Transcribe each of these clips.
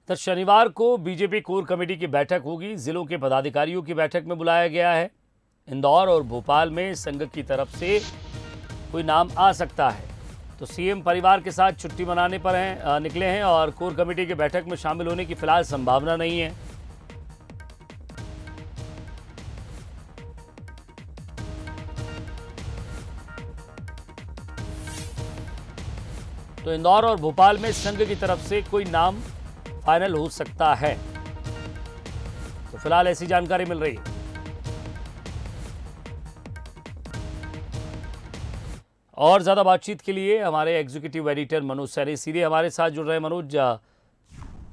तो शनिवार को बीजेपी कोर कमेटी की बैठक होगी। जिलों के पदाधिकारियों की बैठक में बुलाया गया है। इंदौर और भोपाल में संघ की तरफ से कोई नाम आ सकता है। तो सीएम परिवार के साथ छुट्टी मनाने पर निकले हैं और कोर कमेटी की बैठक में शामिल होने की फिलहाल संभावना नहीं है। तो इंदौर और भोपाल में संघ की तरफ से कोई नाम फाइनल हो सकता है। तो फिलहाल ऐसी जानकारी मिल रही है। और ज्यादा बातचीत के लिए हमारे एग्जीक्यूटिव एडिटर मनोज सैनी सीधे हमारे साथ जुड़ रहे हैं। मनोज,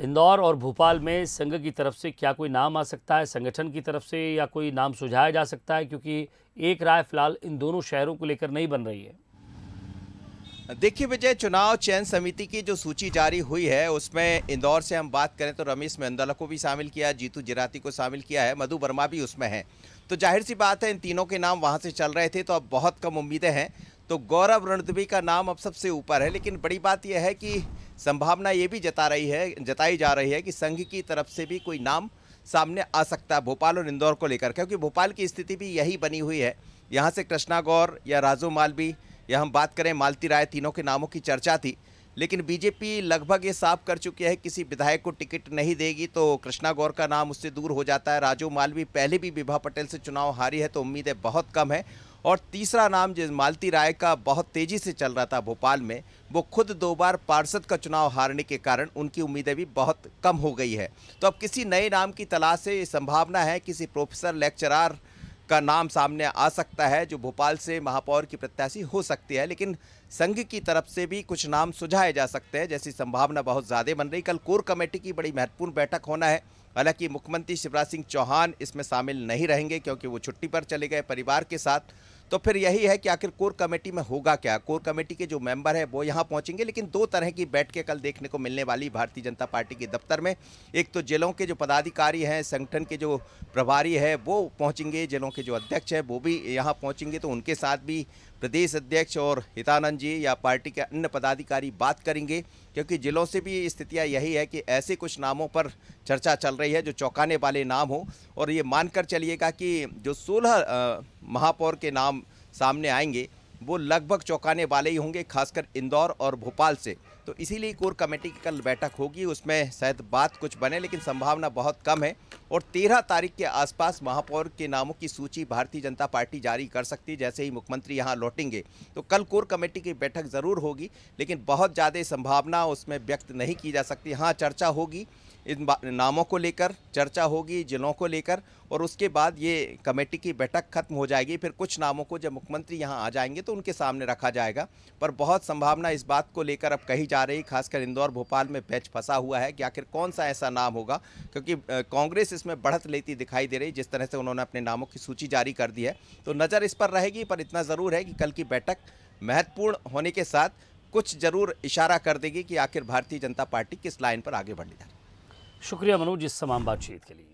इंदौर और भोपाल में संघ की तरफ से क्या कोई नाम आ सकता है, संगठन की तरफ से, या कोई नाम सुझाया जा सकता है? क्योंकि एक राय फिलहाल इन दोनों शहरों को लेकर नहीं बन रही है। देखिए विजय, चुनाव चयन समिति की जो सूची जारी हुई है उसमें इंदौर से हम बात करें तो रमेश मेंदला को भी शामिल किया, जीतू जिराती को शामिल किया है, मधु वर्मा भी उसमें है। तो जाहिर सी बात है इन तीनों के नाम वहां से चल रहे थे, तो अब बहुत कम उम्मीदें हैं। तो गौरव रणदीवी का नाम अब सबसे ऊपर है, लेकिन बड़ी बात यह है कि संभावना ये भी जताई जा रही है कि संघ की तरफ से भी कोई नाम सामने आ सकता है भोपाल और इंदौर को लेकर, क्योंकि भोपाल की स्थिति भी यही बनी हुई है। यहाँ से कृष्णा गौर या राजू मालवी या हम बात करें मालती राय, तीनों के नामों की चर्चा थी, लेकिन बीजेपी लगभग ये साफ कर चुकी है किसी विधायक को टिकट नहीं देगी। तो कृष्णा गौर का नाम उससे दूर हो जाता है। राजू मालवी पहले भी विभा पटेल से चुनाव हारी है, तो उम्मीदें बहुत कम है। और तीसरा नाम जिस मालती राय का बहुत तेजी से चल रहा था भोपाल में, वो खुद 2 बार पार्षद का चुनाव हारने के कारण उनकी उम्मीदें भी बहुत कम हो गई है। तो अब किसी नए नाम की तलाश से संभावना है किसी प्रोफेसर लेक्चरर का नाम सामने आ सकता है जो भोपाल से महापौर की प्रत्याशी हो सकती है। लेकिन संघ की तरफ से भी कुछ नाम सुझाए जा सकते हैं, जैसी संभावना बहुत ज़्यादा बन रही। कल कोर कमेटी की बड़ी महत्वपूर्ण बैठक होना है। हालांकि मुख्यमंत्री शिवराज सिंह चौहान इसमें शामिल नहीं रहेंगे क्योंकि वो छुट्टी पर चले गए परिवार के साथ। तो फिर यही है कि आखिर कोर कमेटी में होगा क्या। कोर कमेटी के जो मेंबर है वो यहाँ पहुँचेंगे, लेकिन 2 तरह की बैठकें कल देखने को मिलने वाली भारतीय जनता पार्टी के दफ्तर में। एक तो जिलों के जो पदाधिकारी हैं, संगठन के जो प्रभारी है वो पहुँचेंगे, जिलों के जो अध्यक्ष हैं वो भी यहाँ पहुँचेंगे। तो उनके साथ भी प्रदेश अध्यक्ष और हितानंद जी या पार्टी के अन्य पदाधिकारी बात करेंगे, क्योंकि जिलों से भी स्थितियाँ यही है कि ऐसे कुछ नामों पर चर्चा चल रही है जो चौंकाने वाले नाम हो। और ये मानकर चलिएगा कि जो 16 महापौर के नाम सामने आएंगे वो लगभग चौंकाने वाले ही होंगे, खासकर इंदौर और भोपाल से। तो इसीलिए कोर कमेटी की कल बैठक होगी, उसमें शायद बात कुछ बने, लेकिन संभावना बहुत कम है। और 13 तारीख के आसपास महापौर के नामों की सूची भारतीय जनता पार्टी जारी कर सकती है, जैसे ही मुख्यमंत्री यहाँ लौटेंगे। तो कल कोर कमेटी की बैठक ज़रूर होगी, लेकिन बहुत ज़्यादा संभावना उसमें व्यक्त नहीं की जा सकती। हाँ, चर्चा होगी, इन नामों को लेकर चर्चा होगी, जिलों को लेकर, और उसके बाद ये कमेटी की बैठक खत्म हो जाएगी। फिर कुछ नामों को जब मुख्यमंत्री यहाँ आ जाएंगे तो उनके सामने रखा जाएगा। पर बहुत संभावना इस बात को लेकर अब कही जा रही, खासकर इंदौर भोपाल में पैच फंसा हुआ है कि आखिर कौन सा ऐसा नाम होगा, क्योंकि कांग्रेस इसमें बढ़त लेती दिखाई दे रही जिस तरह से उन्होंने अपने नामों की सूची जारी कर दी है। तो नज़र इस पर रहेगी, पर इतना ज़रूर है कि कल की बैठक महत्वपूर्ण होने के साथ कुछ ज़रूर इशारा कर देगी कि आखिर भारतीय जनता पार्टी किस लाइन पर आगे बढ़ने जा रही है। शुक्रिया मनोज इस तमाम बातचीत के लिए।